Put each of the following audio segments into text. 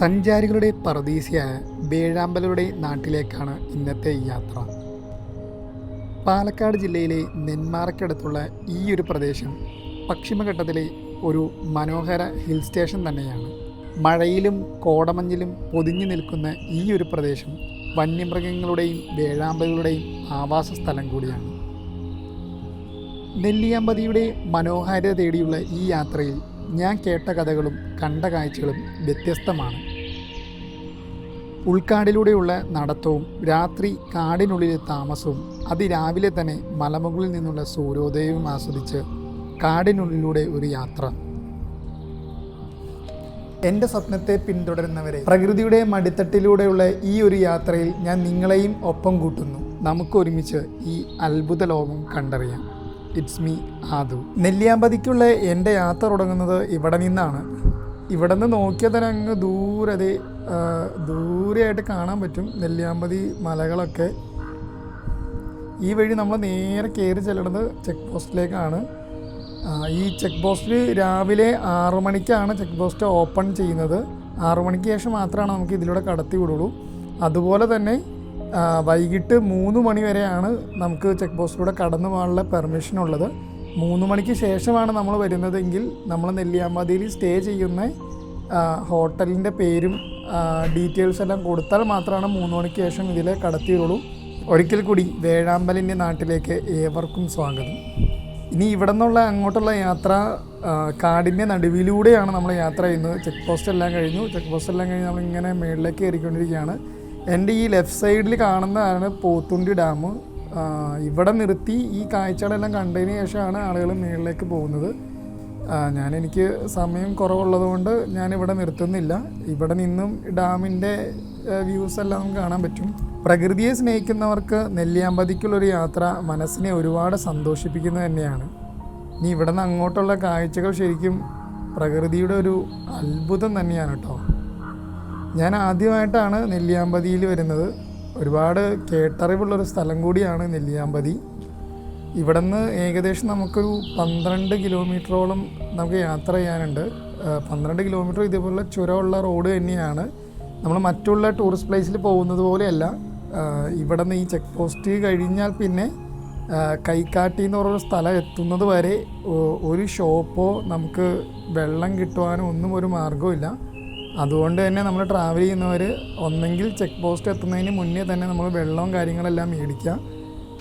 സഞ്ചാരികളുടെ പറുദീസയായ വേഴാമ്പലുടെ നാട്ടിലേക്കാണ് ഇന്നത്തെ യാത്ര. പാലക്കാട് ജില്ലയിലെ നെന്മാറയ്ക്കടുത്തുള്ള ഈ ഒരു പ്രദേശം പശ്ചിമഘട്ടത്തിലെ ഒരു മനോഹര ഹിൽ സ്റ്റേഷൻ തന്നെയാണ്. മഴയിലും കോടമഞ്ഞിലും പൊതിഞ്ഞു നിൽക്കുന്ന ഈ ഒരു പ്രദേശം വന്യമൃഗങ്ങളുടെയും വേഴാമ്പലുകളുടെയും ആവാസ സ്ഥലം കൂടിയാണ്. നെല്ലിയാമ്പതിയുടെ മനോഹാരിത തേടിയുള്ള ഈ യാത്രയിൽ ഞാൻ കേട്ട കഥകളും കണ്ട കാഴ്ചകളും വ്യത്യസ്തമാണ്. ഉൾക്കാടിലൂടെയുള്ള നടത്തവും രാത്രി കാടിനുള്ളിലെ താമസവും അതിരാവിലെ തന്നെ മലമുകളിൽ നിന്നുള്ള സൂര്യോദയവും ആസ്വദിച്ച് കാടിനുള്ളിലൂടെ ഒരു യാത്ര. എൻ്റെ സ്വപ്നത്തെ പിന്തുടരുന്നവരെ, പ്രകൃതിയുടെ മടിത്തട്ടിലൂടെയുള്ള ഈ ഒരു യാത്രയിൽ ഞാൻ നിങ്ങളെയും ഒപ്പം കൂട്ടുന്നു. നമുക്കൊരുമിച്ച് ഈ അത്ഭുത ലോകം കണ്ടറിയാം. It's me ആദു. നെല്ലിയാമ്പതിക്കുള്ള എൻ്റെ യാത്ര തുടങ്ങുന്നത് ഇവിടെ നിന്നാണ്. ഇവിടെ നിന്ന് നോക്കിയാൽ തന്നെ അങ്ങ് ദൂരെയായിട്ട് കാണാൻ പറ്റും നെല്ലിയാമ്പതി മലകളൊക്കെ. ഈ വഴി നമ്മൾ നേരെ കയറി ചെല്ലുന്നത് ചെക്ക് പോസ്റ്റിലേക്കാണ്. ഈ ചെക്ക് പോസ്റ്റിൽ രാവിലെ 6 മണിക്കാണ് ചെക്ക് പോസ്റ്റ് ഓപ്പൺ ചെയ്യുന്നത്. 6 മണിക്ക് ശേഷം മാത്രമാണ് നമുക്ക് ഇതിലൂടെ കടത്തി വിടുള്ളൂ. അതുപോലെ തന്നെ വൈകിട്ട് 3 മണി വരെയാണ് നമുക്ക് ചെക്ക് പോസ്റ്റിലൂടെ കടന്നു പോകാനുള്ള പെർമിഷൻ ഉള്ളത്. 3 മണിക്ക് ശേഷമാണ് നമ്മൾ വരുന്നതെങ്കിൽ നമ്മൾ നെല്ലിയാമ്പതിയിൽ സ്റ്റേ ചെയ്യുന്ന ഹോട്ടലിൻ്റെ പേരും ഡീറ്റെയിൽസ് എല്ലാം കൊടുത്താൽ മാത്രമാണ് 3 മണിക്ക് ശേഷം ഇതിലെ കടത്തിയുള്ളൂ. ഒരിക്കൽ കൂടി വേഴാമ്പലിൻ്റെ നാട്ടിലേക്ക് ഏവർക്കും സ്വാഗതം. ഇനി ഇവിടെ നിന്നുള്ള അങ്ങോട്ടുള്ള യാത്ര കാടിൻ്റെ നടുവിലൂടെയാണ് നമ്മൾ യാത്ര ചെയ്യുന്നത്. ചെക്ക് പോസ്റ്റ് എല്ലാം കഴിഞ്ഞു നമ്മളിങ്ങനെ മേളിലേക്ക് കയറിക്കൊണ്ടിരിക്കുകയാണ്. എൻ്റെ ഈ ലെഫ്റ്റ് സൈഡിൽ കാണുന്നതാണ് പോത്തുണ്ടി ഡാം. ഇവിടെ നിർത്തി ഈ കാഴ്ചകളെല്ലാം കണ്ടതിന് ശേഷമാണ് ആളുകൾ മുകളിലേക്ക് പോകുന്നത്. എനിക്ക് സമയം കുറവുള്ളതുകൊണ്ട് ഞാനിവിടെ നിർത്തുന്നില്ല. ഇവിടെ നിന്നും ഡാമിൻ്റെ വ്യൂസ് എല്ലാം കാണാൻ പറ്റും. പ്രകൃതിയെ സ്നേഹിക്കുന്നവർക്ക് നെല്ലിയാമ്പതിക്കുള്ളൊരു യാത്ര മനസ്സിനെ ഒരുപാട് സന്തോഷിപ്പിക്കുന്നത് തന്നെയാണ്. ഇനി ഇവിടെ നിന്ന് അങ്ങോട്ടുള്ള കാഴ്ചകൾ ശരിക്കും പ്രകൃതിയുടെ ഒരു അത്ഭുതം തന്നെയാണ് കേട്ടോ. ഞാൻ ആദ്യമായിട്ടാണ് നെല്ലിയാമ്പതിയിൽ വരുന്നത്. ഒരുപാട് കേട്ടറിവുള്ളൊരു സ്ഥലം കൂടിയാണ് നെല്ലിയാമ്പതി. ഇവിടെ നിന്ന് ഏകദേശം നമുക്കൊരു 12 കിലോമീറ്ററോളം നമുക്ക് യാത്ര ചെയ്യാനുണ്ട്. 12 കിലോമീറ്റർ ഇതേപോലുള്ള ചുരമുള്ള റോഡ് തന്നെയാണ്. നമ്മൾ മറ്റുള്ള ടൂറിസ്റ്റ് പ്ലേസിൽ പോകുന്നത് പോലെയല്ല. ഇവിടെ നിന്ന് ഈ ചെക്ക് പോസ്റ്റ് കഴിഞ്ഞാൽ പിന്നെ കൈക്കാട്ടി എന്ന് പറയുന്ന സ്ഥലം എത്തുന്നത് വരെ ഒരു ഷോപ്പോ നമുക്ക് വെള്ളം കിട്ടുവാനോ ഒന്നും ഒരു മാർഗ്ഗമില്ല. അതുകൊണ്ട് തന്നെ നമ്മൾ ട്രാവൽ ചെയ്യുന്നവർ ഒന്നെങ്കിൽ ചെക്ക് പോസ്റ്റ് എത്തുന്നതിന് മുന്നേ തന്നെ നമ്മൾ വെള്ളവും കാര്യങ്ങളെല്ലാം മേടിക്കുക.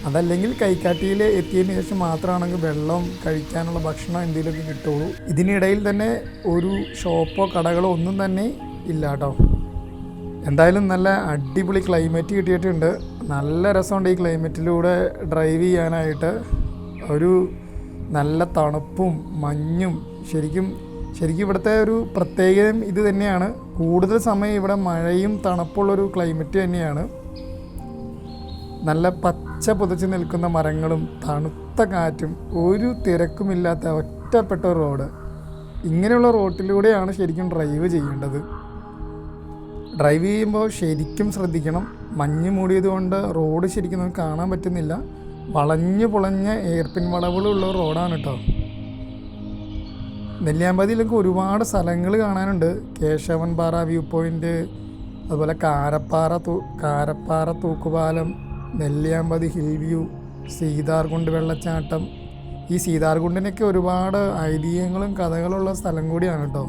അതല്ലെങ്കിൽ കൈക്കാട്ടിയിൽ എത്തിയതിന് ശേഷം മാത്രമാണെങ്കിൽ വെള്ളം കഴിക്കാനുള്ള ഭക്ഷണം എന്തെങ്കിലുമൊക്കെ കിട്ടുള്ളൂ. ഇതിനിടയിൽ തന്നെ ഒരു ഷോപ്പോ കടകളോ ഒന്നും തന്നെ ഇല്ല കേട്ടോ. എന്തായാലും നല്ല അടിപൊളി ക്ലൈമറ്റ് കിട്ടിയിട്ടുണ്ട്. നല്ല രസമുണ്ട് ഈ ക്ലൈമറ്റിലൂടെ ഡ്രൈവ് ചെയ്യാനായിട്ട്. ഒരു നല്ല തണുപ്പും മഞ്ഞും ശരിക്കും ഇവിടുത്തെ ഒരു പ്രത്യേകതയും ഇത് തന്നെയാണ്. കൂടുതൽ സമയം ഇവിടെ മഴയും തണുപ്പുള്ളൊരു ക്ലൈമറ്റ് തന്നെയാണ്. നല്ല പച്ച പുതച്ച് നിൽക്കുന്ന മരങ്ങളും തണുത്ത കാറ്റും ഒരു തിരക്കുമില്ലാത്ത ഒറ്റപ്പെട്ട റോഡ്. ഇങ്ങനെയുള്ള റോഡിലൂടെയാണ് ശരിക്കും ഡ്രൈവ് ചെയ്യേണ്ടത്. ഡ്രൈവ് ചെയ്യുമ്പോൾ ശരിക്കും ശ്രദ്ധിക്കണം. മഞ്ഞ് മൂടിയതുകൊണ്ട് റോഡ് ശരിക്കും നമുക്ക് കാണാൻ പറ്റുന്നില്ല. വളഞ്ഞു പുളഞ്ഞ എയർപിൻ വളവുകളുള്ള റോഡാണ് കേട്ടോ. നെല്ലിയാമ്പതിയിലൊക്കെ ഒരുപാട് സ്ഥലങ്ങൾ കാണാനുണ്ട്. കേശവൻപാറ വ്യൂ പോയിൻ്റ്, അതുപോലെ കാരപ്പാറ തൂക്കുപാലം, നെല്ലിയാമ്പതി ഹിൽ വ്യൂ, സീതാർകുണ്ട് വെള്ളച്ചാട്ടം. ഈ സീതാർകുണ്ടിനൊക്കെ ഒരുപാട് ഐതിഹ്യങ്ങളും കഥകളുള്ള സ്ഥലം കൂടിയാണ് കേട്ടോ.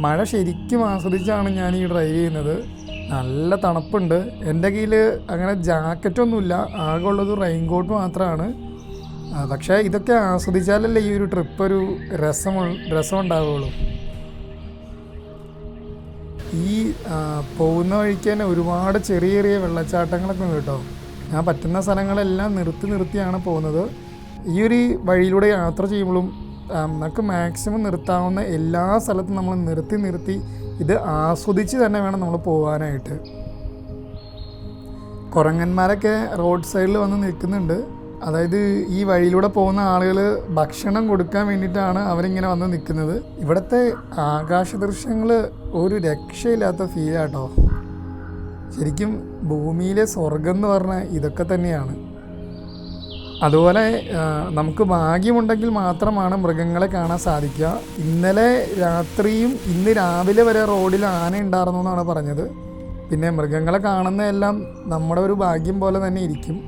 മഴ ശരിക്കും ആസ്വദിച്ചാണ് ഞാൻ ഈ ഡ്രൈവ് ചെയ്യുന്നത്. നല്ല തണുപ്പുണ്ട്. എൻ്റെ കയ്യിൽ അങ്ങനെ ജാക്കറ്റൊന്നുമില്ല, ആകെ ഉള്ളത് റെയിൻകോട്ട് മാത്രമാണ്. പക്ഷേ ഇതൊക്കെ ആസ്വദിച്ചാലല്ലേ ഈ ഒരു ട്രിപ്പ് ഒരു രസം ഉണ്ടാവുകയുള്ളൂ. ഈ പോകുന്ന വഴിക്ക് തന്നെ ഒരുപാട് ചെറിയ വെള്ളച്ചാട്ടങ്ങളൊക്കെ ഉണ്ട് കേട്ടോ. ഞാൻ പറ്റുന്ന സ്ഥലങ്ങളെല്ലാം നിർത്തിയാണ് പോകുന്നത്. ഈ ഒരു വഴിയിലൂടെ യാത്ര ചെയ്യുമ്പോഴും നമുക്ക് മാക്സിമം നിർത്താവുന്ന എല്ലാ സ്ഥലത്തും നമ്മൾ നിർത്തി ഇത് ആസ്വദിച്ച് തന്നെ വേണം നമ്മൾ പോകാനായിട്ട്. കുരങ്ങന്മാരൊക്കെ റോഡ് സൈഡിൽ വന്ന് നിൽക്കുന്നുണ്ട്. അതായത് ഈ വഴിയിലൂടെ പോകുന്ന ആളുകൾ ഭക്ഷണം കൊടുക്കാൻ വേണ്ടിയിട്ടാണ് അവരിങ്ങനെ വന്ന് നിൽക്കുന്നത്. ഇവിടുത്തെ ആകാശ ദൃശ്യങ്ങൾ ഒരു രക്ഷയില്ലാത്ത ഫീലാട്ടോ. ശരിക്കും ഭൂമിയിലെ സ്വർഗം എന്ന് പറഞ്ഞാൽ ഇതൊക്കെ തന്നെയാണ്. അതുപോലെ നമുക്ക് ഭാഗ്യമുണ്ടെങ്കിൽ മാത്രമാണ് മൃഗങ്ങളെ കാണാൻ സാധിക്കുക. ഇന്നലെ രാത്രിയും ഇന്ന് രാവിലെ വരെ റോഡിൽ ആന ഉണ്ടായിരുന്നു എന്നാണ് പറഞ്ഞത്. പിന്നെ മൃഗങ്ങളെ കാണുന്നതെല്ലാം നമ്മുടെ ഒരു ഭാഗ്യം പോലെ തന്നെ ഇരിക്കും.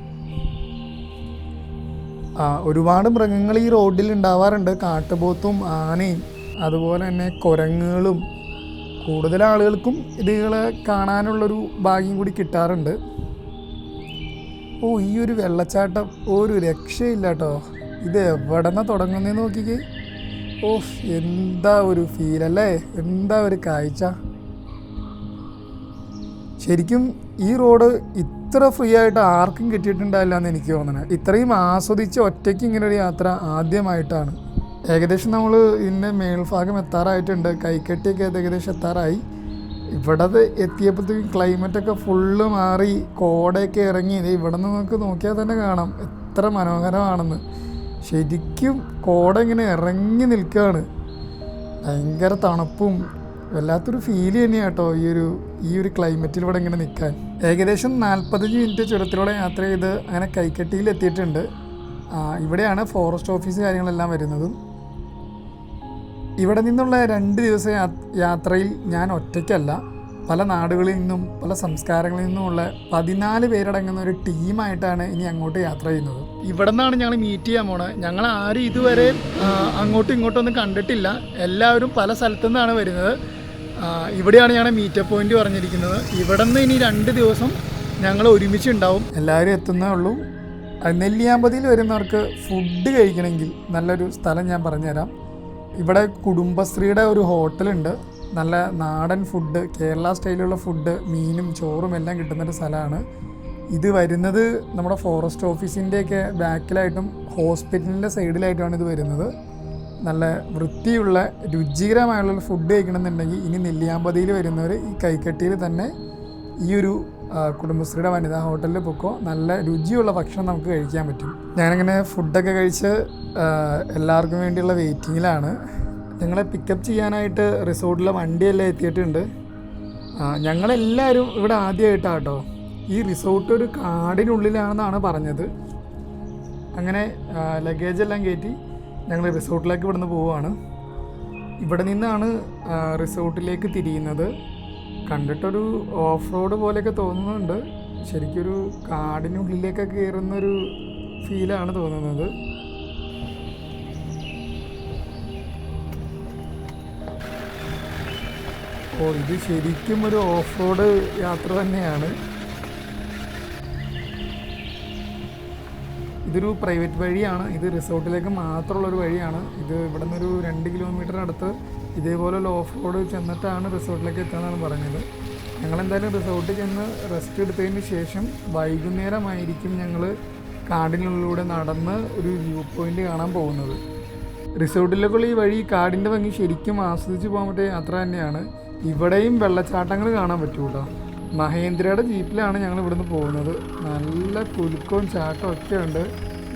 ഒരുപാട് മൃഗങ്ങൾ ഈ റോഡിൽ ഉണ്ടാവാറുണ്ട്. കാട്ടുപോത്തും ആനയും അതുപോലെ തന്നെ കുരങ്ങുകളും. കൂടുതൽ ആളുകൾക്കും ഇതുകളെ കാണാനുള്ളൊരു ഭാഗ്യം കൂടി കിട്ടാറുണ്ട്. ഈ ഒരു വെള്ളച്ചാട്ടം ഒരു രക്ഷയില്ല കേട്ടോ. ഇത് എവിടെ നിന്നാണ് തുടങ്ങുന്നതെന്ന് നോക്കിക്കേ. എന്താ ഒരു ഫീലല്ലേ, എന്താ ഒരു കാഴ്ച. ശരിക്കും ഈ റോഡ് ഇത്ര ഫ്രീ ആയിട്ട് ആർക്കും കിട്ടിയിട്ടുണ്ടാവില്ല എന്ന് എനിക്ക് തോന്നുന്നത്. ഇത്രയും ആസ്വദിച്ച് ഒറ്റയ്ക്ക് ഇങ്ങനെ ഒരു യാത്ര ആദ്യമായിട്ടാണ്. ഏകദേശം നമ്മൾ ഇതിൻ്റെ മേൽഭാഗം എത്താറായിട്ടുണ്ട്. കൈക്കട്ടിയൊക്കെ ഏകദേശം എത്താറായി. ഇവിടെ എത്തിയപ്പോഴത്തേക്കും ക്ലൈമറ്റൊക്കെ ഫുള്ള് മാറി, കോടയൊക്കെ ഇറങ്ങി. ഇവിടെ നിന്ന് നമുക്ക് നോക്കിയാൽ തന്നെ കാണാം എത്ര മനോഹരമാണെന്ന്. ശരിക്കും കോട ഇങ്ങനെ ഇറങ്ങി നിൽക്കുകയാണ്. ഭയങ്കര തണുപ്പും വല്ലാത്തൊരു ഫീൽ തന്നെയാണ് കേട്ടോ ഈ ഒരു ക്ലൈമറ്റിൽ ഇവിടെ ഇങ്ങനെ നിൽക്കാൻ. ഏകദേശം 45 മിനിറ്റ് ചുരത്തിലൂടെ യാത്ര ചെയ്ത് അങ്ങനെ കൈക്കട്ടിയിൽ എത്തിയിട്ടുണ്ട്. ഇവിടെയാണ് ഫോറസ്റ്റ് ഓഫീസ് കാര്യങ്ങളെല്ലാം വരുന്നത്. ഇവിടെ നിന്നുള്ള 2 ദിവസ യാത്രയിൽ ഞാൻ ഒറ്റയ്ക്കല്ല, പല നാടുകളിൽ നിന്നും പല സംസ്കാരങ്ങളിൽ നിന്നുമുള്ള 14 പേരടങ്ങുന്ന ഒരു ടീമായിട്ടാണ് ഇനി അങ്ങോട്ട് യാത്ര ചെയ്യുന്നത്. ഇവിടെ നിന്നാണ് ഞങ്ങൾ മീറ്റ് ചെയ്യാൻ പോണത്. ഞങ്ങൾ ആരും ഇതുവരെ അങ്ങോട്ടും ഇങ്ങോട്ടൊന്നും കണ്ടിട്ടില്ല. എല്ലാവരും പല സ്ഥലത്തു നിന്നാണ് വരുന്നത്. ഇവിടെയാണ് ഞങ്ങളുടെ മീറ്റപ്പ് പോയിന്റ് പറഞ്ഞിരിക്കുന്നത്. ഇവിടെ നിന്ന് ഇനി 2 ദിവസം ഞങ്ങൾ ഒരുമിച്ചുണ്ടാവും. എല്ലാവരും എത്തുന്നേ ഉള്ളൂ. നെല്ലിയാമ്പതിയിൽ വരുന്നവർക്ക് ഫുഡ് കഴിക്കണമെങ്കിൽ നല്ലൊരു സ്ഥലം ഞാൻ പറഞ്ഞുതരാം. ഇവിടെ കുടുംബശ്രീയുടെ ഒരു ഹോട്ടലുണ്ട്. നല്ല നാടൻ ഫുഡ്, കേരള സ്റ്റൈലുള്ള ഫുഡ്, മീനും ചോറും എല്ലാം കിട്ടുന്നൊരു സ്ഥലമാണ്. ഇത് വരുന്നത് നമ്മുടെ ഫോറസ്റ്റ് ഓഫീസിൻ്റെയൊക്കെ ബാക്കിലായിട്ടും ഹോസ്പിറ്റലിൻ്റെ സൈഡിലായിട്ടുമാണ് ഇത് വരുന്നത്. നല്ല വൃത്തിയുള്ള രുചികരമായുള്ള ഫുഡ് കഴിക്കണമെന്നുണ്ടെങ്കിൽ ഇനി നെല്ലിയാമ്പതിയിൽ വരുന്നവർ ഈ കൈക്കട്ടിയിൽ തന്നെ ഈ ഒരു കുടുംബശ്രീയുടെ വനിതാ ഹോട്ടലിൽ പോക്കോ. നല്ല രുചിയുള്ള ഭക്ഷണം നമുക്ക് കഴിക്കാൻ പറ്റും. ഞാനങ്ങനെ ഫുഡൊക്കെ കഴിച്ച് എല്ലാവർക്കും വേണ്ടിയുള്ള വെയിറ്റിങ്ങിലാണ്. ഞങ്ങളെ പിക്കപ്പ് ചെയ്യാനായിട്ട് റിസോർട്ടിലെ വണ്ടിയെല്ലാം എത്തിയിട്ടുണ്ട്. ഞങ്ങളെല്ലാവരും ഇവിടെ ആദ്യമായിട്ടാണ് കേട്ടോ. ഈ റിസോർട്ട് ഒരു കാടിനുള്ളിലാണെന്നാണ് പറഞ്ഞത്. അങ്ങനെ ലഗേജെല്ലാം കയറ്റി ഞങ്ങൾ റിസോർട്ടിലേക്ക് ഇവിടുന്ന് പോവുകയാണ്. ഇവിടെ നിന്നാണ് റിസോർട്ടിലേക്ക് തിരിയുന്നത്. കണ്ടിട്ടൊരു ഓഫ് റോഡ് പോലെയൊക്കെ തോന്നുന്നുണ്ട്. ശരിക്കൊരു കാടിനുള്ളിലേക്കൊക്കെ കയറുന്നൊരു ഫീലാണ് തോന്നുന്നത്. ഇത് ശരിക്കും ഒരു ഓഫ് റോഡ് യാത്ര തന്നെയാണ്. ഇതൊരു പ്രൈവറ്റ് വഴിയാണ്. ഇത് റിസോർട്ടിലേക്ക് മാത്രമുള്ളൊരു വഴിയാണ്. ഇത് ഇവിടെ നിന്നൊരു 2 കിലോമീറ്ററിനടുത്ത് ഇതേപോലെയുള്ള ഓഫ് റോഡ് ചെന്നിട്ടാണ് റിസോർട്ടിലേക്ക് എത്തുന്നതാണ് പറഞ്ഞത്. ഞങ്ങളെന്തായാലും റിസോർട്ടിൽ ചെന്ന് റെസ്റ്റ് എടുത്തതിന് ശേഷം വൈകുന്നേരമായിരിക്കും ഞങ്ങൾ കാടിനുള്ളിലൂടെ നടന്ന് ഒരു വ്യൂ പോയിൻ്റ് കാണാൻ പോകുന്നത്. റിസോർട്ടിലേക്കുള്ള ഈ വഴി കാടിൻ്റെ ഭംഗി ശരിക്കും ആസ്വദിച്ച് പോകാൻ പറ്റിയ യാത്ര തന്നെയാണ്. ഇവിടെയും വെള്ളച്ചാട്ടങ്ങൾ കാണാൻ പറ്റും കേട്ടോ. മഹേന്ദ്രയുടെ ജീപ്പിലാണ് ഞങ്ങൾ ഇവിടുന്ന് പോകുന്നത്. നല്ല കുലുക്കവും ചാട്ടവും ഒക്കെ ഉണ്ട്.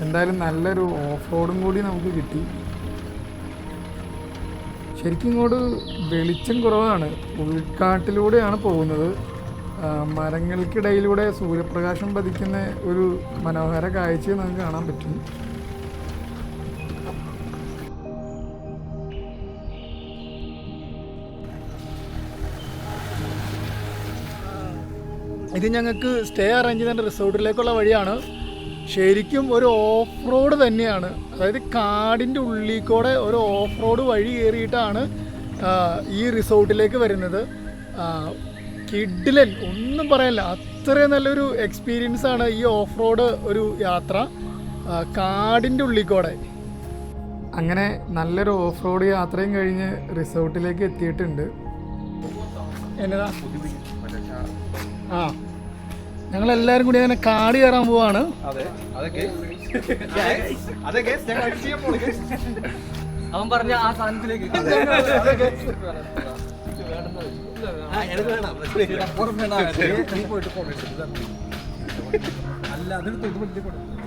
എന്തായാലും നല്ലൊരു ഓഫ് റോഡും കൂടി നമുക്ക് കിട്ടി. ശരിക്കും ഇങ്ങോട്ട് വെളിച്ചം കുറവാണ്. ഉൾക്കാട്ടിലൂടെയാണ് പോകുന്നത്. മരങ്ങൾക്കിടയിലൂടെ സൂര്യപ്രകാശം പതിക്കുന്ന ഒരു മനോഹര കാഴ്ചയും നമുക്ക് കാണാൻ പറ്റും. ഇത് ഞങ്ങൾക്ക് സ്റ്റേ അറേഞ്ച് ചെയ്ത റിസോർട്ടിലേക്കുള്ള വഴിയാണ്. ശരിക്കും ഒരു ഓഫ് റോഡ് തന്നെയാണ്. അതായത് കാടിൻ്റെ ഉള്ളിൽ കൂടെ ഒരു ഓഫ് റോഡ് വഴി കയറിയിട്ടാണ് ഈ റിസോർട്ടിലേക്ക് വരുന്നത്. കിഡിലൻ, ഒന്നും പറയാനില്ല. അത്രയും നല്ലൊരു എക്സ്പീരിയൻസ് ആണ് ഈ ഓഫ് റോഡ് ഒരു യാത്ര കാടിൻ്റെ ഉള്ളിൽ കൂടെ. അങ്ങനെ നല്ലൊരു ഓഫ് റോഡ് യാത്രയും കഴിഞ്ഞ് റിസോർട്ടിലേക്ക് എത്തിയിട്ടുണ്ട്. എന്നതാ ഞങ്ങളെല്ലാവരും കൂടി അങ്ങനെ കാട് കയറാൻ പോവാണ്. അവൻ പറഞ്ഞ ആ സാധനത്തിലേക്ക്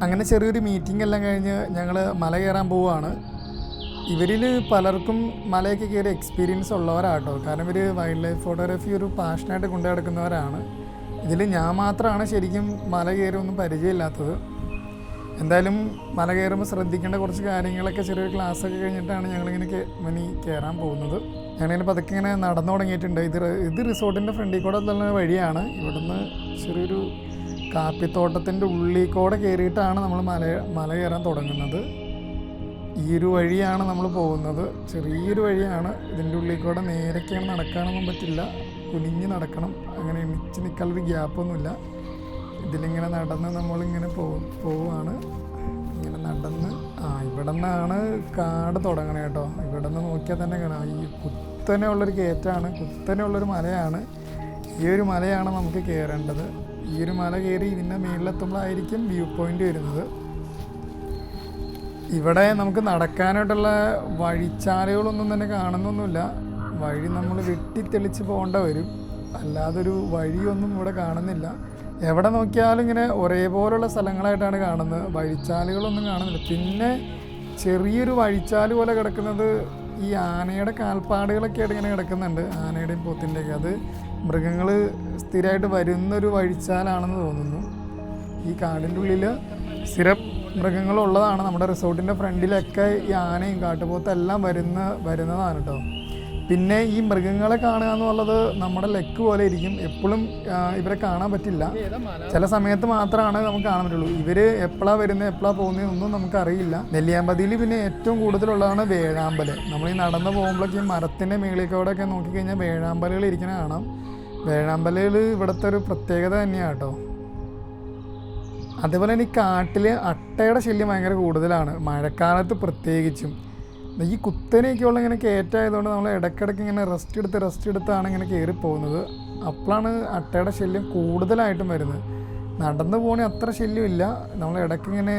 അങ്ങനെ ചെറിയൊരു മീറ്റിംഗ് എല്ലാം കഴിഞ്ഞ് ഞങ്ങൾ മല കയറാൻ പോവുകയാണ്. ഇവരിൽ പലർക്കും മലയൊക്കെ കയറി എക്സ്പീരിയൻസ് ഉള്ളവരാട്ടോ. കാരണം ഇവർ വൈൽഡ് ലൈഫ് ഫോട്ടോഗ്രാഫി ഒരു പാഷനായിട്ട് കൊണ്ടു നടക്കുന്നവരാണ്. ഇതിൽ ഞാൻ മാത്രമാണ് ശരിക്കും മല കയറി ഒന്നും പരിചയമില്ലാത്തത്. എന്തായാലും മല കയറുമ്പോൾ ശ്രദ്ധിക്കേണ്ട കുറച്ച് കാര്യങ്ങളൊക്കെ ചെറിയൊരു ക്ലാസ്സൊക്കെ കഴിഞ്ഞിട്ടാണ് ഞങ്ങളിങ്ങനെ കയറാൻ പോകുന്നത്. ഞങ്ങളിങ്ങനെ പതുക്കെ ഇങ്ങനെ നടന്നു തുടങ്ങിയിട്ടുണ്ട്. ഇത് റിസോർട്ടിൻ്റെ ഫ്രണ്ടിൽ കൂടെ ഉള്ള വഴിയാണ്. ഇവിടുന്ന് ചെറിയൊരു കാപ്പിത്തോട്ടത്തിൻ്റെ ഉള്ളിൽ കൂടെ കയറിയിട്ടാണ് നമ്മൾ മല കയറാൻ തുടങ്ങുന്നത്. ഈ ഒരു വഴിയാണ് നമ്മൾ പോകുന്നത്. ചെറിയൊരു വഴിയാണ്. ഇതിൻ്റെ ഉള്ളിൽ കൂടെ നേരൊക്കെയാണ് നടക്കാനൊന്നും പറ്റില്ല, കുനിഞ്ഞ് നടക്കണം. അങ്ങനെ എണിച്ച് നിൽക്കാനൊരു ഗ്യാപ്പൊന്നുമില്ല. ഇതിലിങ്ങനെ നടന്ന് നമ്മളിങ്ങനെ പോവുകയാണ്. ഇങ്ങനെ നടന്ന് ഇവിടെ നിന്നാണ് കാട് തുടങ്ങണേ കേട്ടോ. ഇവിടെ നിന്ന് നോക്കിയാൽ തന്നെ കാണാം. ഈ കുത്തനെ ഉള്ളൊരു കയറ്റാണ്, കുത്തനെ ഉള്ളൊരു മലയാണ്. ഈ ഒരു മലയാണ് നമുക്ക് കയറേണ്ടത്. ഈ ഒരു മല കയറി ഇതിൻ്റെ മേളിലെത്തുമ്പോഴായിരിക്കും വ്യൂ പോയിൻ്റ് വരുന്നത്. ഇവിടെ നമുക്ക് നടക്കാനായിട്ടുള്ള വഴിച്ചാലുകളൊന്നും തന്നെ കാണുന്നൊന്നുമില്ല. വഴി നമ്മൾ വെട്ടിത്തെളിച്ച് പോകേണ്ട വരും. അല്ലാതൊരു വഴിയൊന്നും ഇവിടെ കാണുന്നില്ല. എവിടെ നോക്കിയാലും ഇങ്ങനെ ഒരേപോലുള്ള സ്ഥലങ്ങളായിട്ടാണ് കാണുന്നത്. വഴിച്ചാലുകളൊന്നും കാണുന്നില്ല. പിന്നെ ചെറിയൊരു വഴിച്ചാല് പോലെ കിടക്കുന്നത് ഈ ആനയുടെ കാൽപ്പാടുകളൊക്കെ ആയിട്ട് ഇങ്ങനെ കിടക്കുന്നുണ്ട്. ആനയുടെയും പോത്തിൻ്റെയൊക്കെ. അത് മൃഗങ്ങൾ സ്ഥിരമായിട്ട് വരുന്നൊരു വഴിച്ചാലാണെന്ന് തോന്നുന്നു. ഈ കാടിൻ്റെ ഉള്ളിൽ സ്ഥിരം മൃഗങ്ങളുള്ളതാണ്. നമ്മുടെ റിസോർട്ടിൻ്റെ ഫ്രണ്ടിലൊക്കെ ഈ ആനയും കാട്ടുപോത്തെല്ലാം വരുന്നതാണ് കേട്ടോ. പിന്നെ ഈ മൃഗങ്ങളെ കാണുക എന്നുള്ളത് നമ്മുടെ ലക്ക് പോലെ ഇരിക്കും. എപ്പോഴും ഇവരെ കാണാൻ പറ്റില്ല. ചില സമയത്ത് മാത്രമാണ് നമുക്ക് കാണാൻ പറ്റുള്ളൂ. ഇവർ എപ്പോഴാണ് വരുന്നത് എപ്പോഴാണ് പോകുന്നതെന്നൊന്നും നമുക്കറിയില്ല. നെല്ലിയാമ്പതിയിൽ പിന്നെ ഏറ്റവും കൂടുതലുള്ളതാണ് വേഴാമ്പൽ. നമ്മൾ ഈ നടന്നു പോകുമ്പോഴേക്കും മരത്തിൻ്റെ മേളിലേക്കൂടെയൊക്കെ നോക്കിക്കഴിഞ്ഞാൽ വേഴാമ്പലുകൾ ഇരിക്കുന്ന കാണാം. വേഴാമ്പലുകൾ ഇവിടുത്തെ ഒരു പ്രത്യേകത തന്നെയാണ് കേട്ടോ. അതേപോലെ തന്നെ ഈ കാട്ടിൽ അട്ടയുടെ ശല്യം ഭയങ്കര കൂടുതലാണ്, മഴക്കാലത്ത് പ്രത്യേകിച്ചും. ഈ കുത്തനെയൊക്കെയുള്ള ഇങ്ങനെ കയറ്റായതുകൊണ്ട് നമ്മൾ ഇടയ്ക്കിടയ്ക്ക് ഇങ്ങനെ റെസ്റ്റ് എടുത്താണ് ഇങ്ങനെ കയറിപ്പോകുന്നത്. അപ്പോഴാണ് അട്ടയുടെ ശല്യം കൂടുതലായിട്ടും വരുന്നത്. നടന്നു പോകണേ അത്ര ശല്യമില്ല. നമ്മൾ ഇടയ്ക്കിങ്ങനെ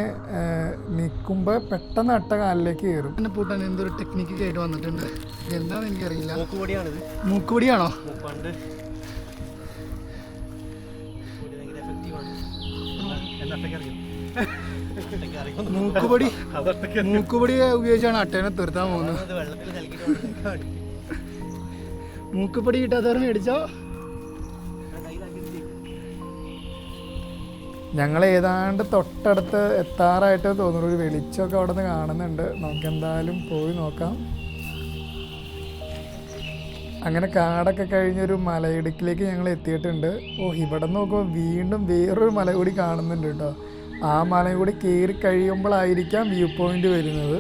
നിൽക്കുമ്പോൾ പെട്ടെന്ന് അട്ട കാലിലേക്ക് കയറും. പിന്നെ പൂട്ടാൻ എന്തൊരു ടെക്നിക്കൊക്കെ ആയിട്ട് വന്നിട്ടുണ്ട്. എന്താണെന്ന് എനിക്കറിയില്ല. മൂക്കുപൊടിയാണോ? മൂക്കുപൊടി ഉപയോഗിച്ചാണ് അട്ടേനെ തുരത്താൻ പോകുന്നത്. മൂക്കുപൊടി കിട്ടാത്തവരെ മേടിച്ചോ. ഞങ്ങൾ ഏതാണ്ട് തൊട്ടടുത്ത് എത്താറായിട്ട് തോന്നുന്നു. ഒരു വെളിച്ചമൊക്കെ അവിടെ നിന്ന് കാണുന്നുണ്ട്. നമുക്ക് എന്തായാലും പോയി നോക്കാം. അങ്ങനെ കാടൊക്കെ കഴിഞ്ഞൊരു മലയിടുക്കിലേക്ക് ഞങ്ങൾ എത്തിയിട്ടുണ്ട്. ഇവിടെ നോക്കുമ്പോൾ വീണ്ടും വേറൊരു മല കൂടി കാണുന്നുണ്ട് കേട്ടോ. ആ മല കൂടി കയറി കഴിയുമ്പോഴായിരിക്കാം വ്യൂ പോയിൻ്റ് വരുന്നത്.